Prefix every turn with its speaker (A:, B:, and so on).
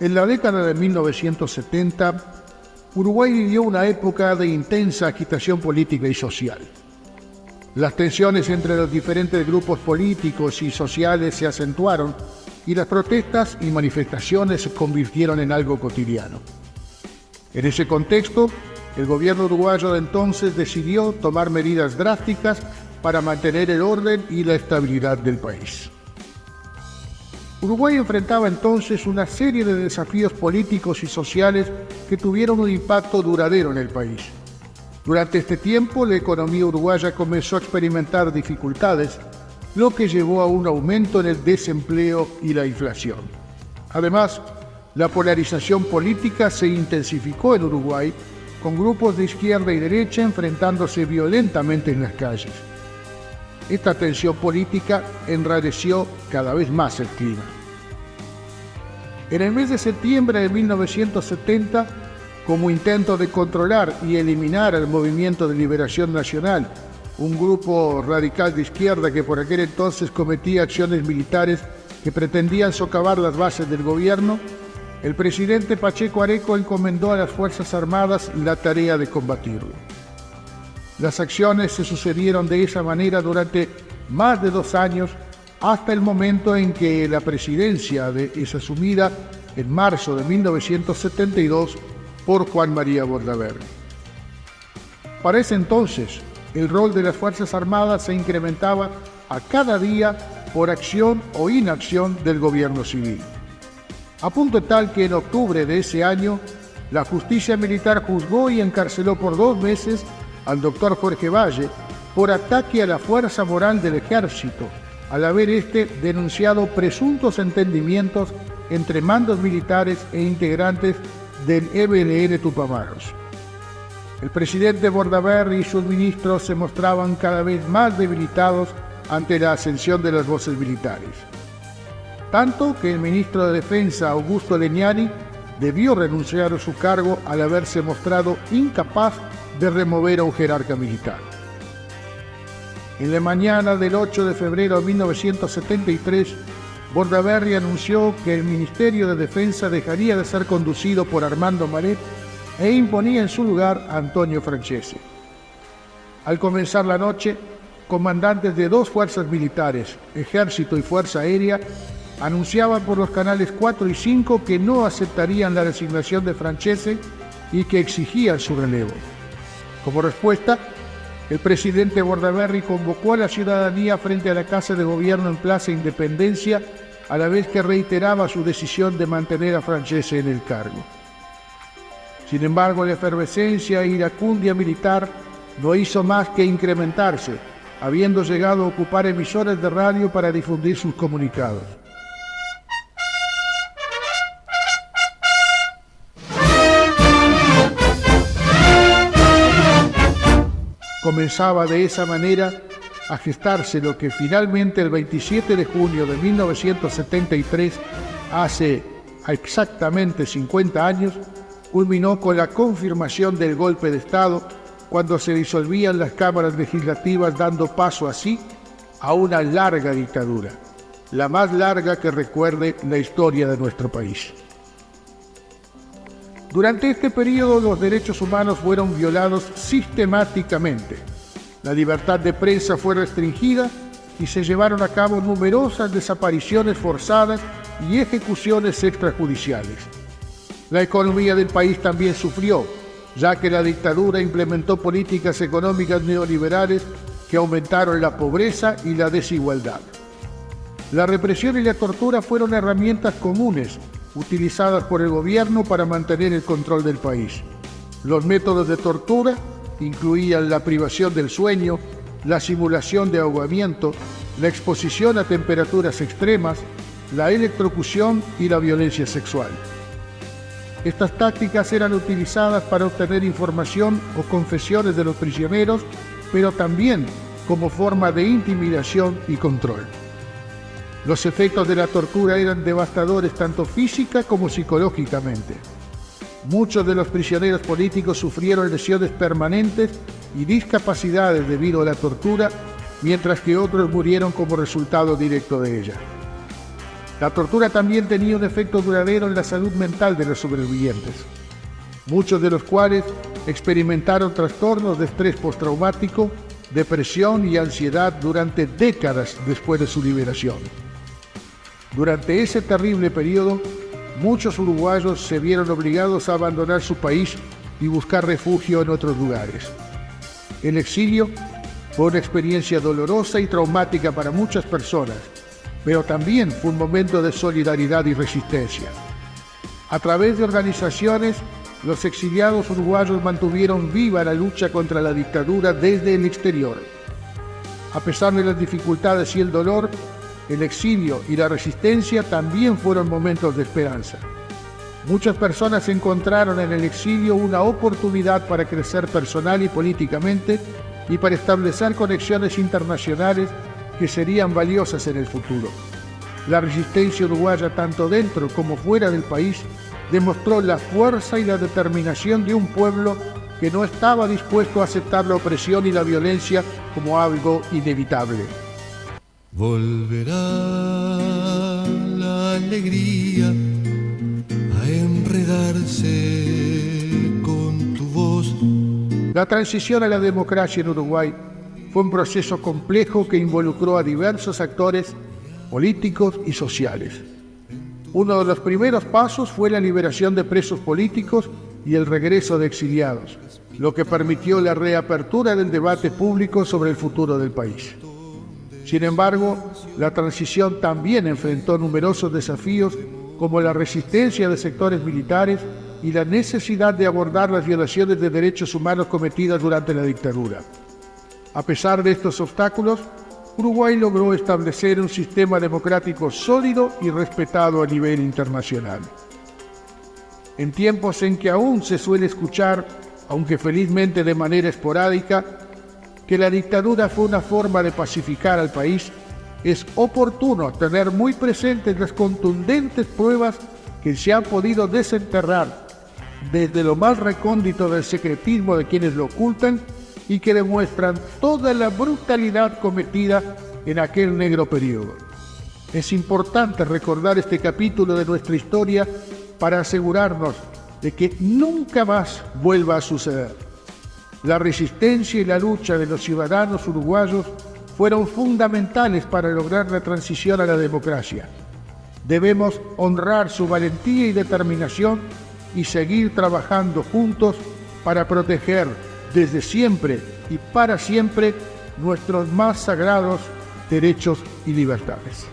A: En la década de 1970, Uruguay vivió una época de intensa agitación política y social. Las tensiones entre los diferentes grupos políticos y sociales se acentuaron y las protestas y manifestaciones se convirtieron en algo cotidiano. En ese contexto, el gobierno uruguayo de entonces decidió tomar medidas drásticas para mantener el orden y la estabilidad del país. Uruguay enfrentaba entonces una serie de desafíos políticos y sociales que tuvieron un impacto duradero en el país. Durante este tiempo, la economía uruguaya comenzó a experimentar dificultades, lo que llevó a un aumento en el desempleo y la inflación. Además, la polarización política se intensificó en Uruguay, con grupos de izquierda y derecha enfrentándose violentamente en las calles. Esta tensión política enrareció cada vez más el clima. En el mes de septiembre de 1970, como intento de controlar y eliminar al Movimiento de Liberación Nacional, un grupo radical de izquierda que por aquel entonces cometía acciones militares que pretendían socavar las bases del gobierno, el presidente Pacheco Areco encomendó a las Fuerzas Armadas la tarea de combatirlo. Las acciones se sucedieron de esa manera durante más de 2 años, hasta el momento en que la presidencia es asumida en marzo de 1972 por Juan María Bordaberry. Para ese entonces, el rol de las Fuerzas Armadas se incrementaba a cada día por acción o inacción del gobierno civil. A punto tal que en octubre de ese año, la justicia militar juzgó y encarceló por 2 meses al doctor Jorge Valle por ataque a la fuerza moral del ejército, al haber denunciado presuntos entendimientos entre mandos militares e integrantes del EBLN Tupamaros. El presidente Bordaberry y sus ministros se mostraban cada vez más debilitados ante la ascensión de las voces militares. Tanto que el ministro de Defensa, Augusto Legnani, debió renunciar a su cargo al haberse mostrado incapaz de remover a un jerarca militar. En la mañana del 8 de febrero de 1973, Bordaberry anunció que el Ministerio de Defensa dejaría de ser conducido por Armando Maret e imponía en su lugar a Antonio Francese. Al comenzar la noche, comandantes de 2 fuerzas militares, Ejército y Fuerza Aérea, anunciaban por los canales 4 y 5 que no aceptarían la designación de Francese y que exigían su relevo. Como respuesta, el presidente Bordaberry convocó a la ciudadanía frente a la Casa de Gobierno en Plaza Independencia, a la vez que reiteraba su decisión de mantener a Francese en el cargo. Sin embargo, la efervescencia e iracundia militar no hizo más que incrementarse, habiendo llegado a ocupar emisoras de radio para difundir sus comunicados. Comenzaba de esa manera a gestarse lo que finalmente el 27 de junio de 1973, hace exactamente 50 años, culminó con la confirmación del golpe de Estado cuando se disolvían las cámaras legislativas, dando paso así a una larga dictadura, la más larga que recuerde la historia de nuestro país. Durante este periodo, los derechos humanos fueron violados sistemáticamente. La libertad de prensa fue restringida y se llevaron a cabo numerosas desapariciones forzadas y ejecuciones extrajudiciales. La economía del país también sufrió, ya que la dictadura implementó políticas económicas neoliberales que aumentaron la pobreza y la desigualdad. La represión y la tortura fueron herramientas comunes utilizadas por el gobierno para mantener el control del país. Los métodos de tortura incluían la privación del sueño, la simulación de ahogamiento, la exposición a temperaturas extremas, la electrocución y la violencia sexual. Estas tácticas eran utilizadas para obtener información o confesiones de los prisioneros, pero también como forma de intimidación y control. Los efectos de la tortura eran devastadores tanto física como psicológicamente. Muchos de los prisioneros políticos sufrieron lesiones permanentes y discapacidades debido a la tortura, mientras que otros murieron como resultado directo de ella. La tortura también tenía un efecto duradero en la salud mental de los sobrevivientes, muchos de los cuales experimentaron trastornos de estrés postraumático, depresión y ansiedad durante décadas después de su liberación. Durante ese terrible periodo, muchos uruguayos se vieron obligados a abandonar su país y buscar refugio en otros lugares. El exilio fue una experiencia dolorosa y traumática para muchas personas, pero también fue un momento de solidaridad y resistencia. A través de organizaciones, los exiliados uruguayos mantuvieron viva la lucha contra la dictadura desde el exterior. A pesar de las dificultades y el dolor, el exilio y la resistencia también fueron momentos de esperanza. Muchas personas encontraron en el exilio una oportunidad para crecer personal y políticamente y para establecer conexiones internacionales que serían valiosas en el futuro. La resistencia uruguaya, tanto dentro como fuera del país, demostró la fuerza y la determinación de un pueblo que no estaba dispuesto a aceptar la opresión y la violencia como algo inevitable.
B: Volverá la alegría a enredarse con tu voz.
A: La transición a la democracia en Uruguay fue un proceso complejo que involucró a diversos actores políticos y sociales. Uno de los primeros pasos fue la liberación de presos políticos y el regreso de exiliados, lo que permitió la reapertura del debate público sobre el futuro del país. Sin embargo, la transición también enfrentó numerosos desafíos como la resistencia de sectores militares y la necesidad de abordar las violaciones de derechos humanos cometidas durante la dictadura. A pesar de estos obstáculos, Uruguay logró establecer un sistema democrático sólido y respetado a nivel internacional. En tiempos en que aún se suele escuchar, aunque felizmente de manera esporádica, que la dictadura fue una forma de pacificar al país, es oportuno tener muy presentes las contundentes pruebas que se han podido desenterrar desde lo más recóndito del secretismo de quienes lo ocultan y que demuestran toda la brutalidad cometida en aquel negro periodo. Es importante recordar este capítulo de nuestra historia para asegurarnos de que nunca más vuelva a suceder. La resistencia y la lucha de los ciudadanos uruguayos fueron fundamentales para lograr la transición a la democracia. Debemos honrar su valentía y determinación y seguir trabajando juntos para proteger desde siempre y para siempre nuestros más sagrados derechos y libertades.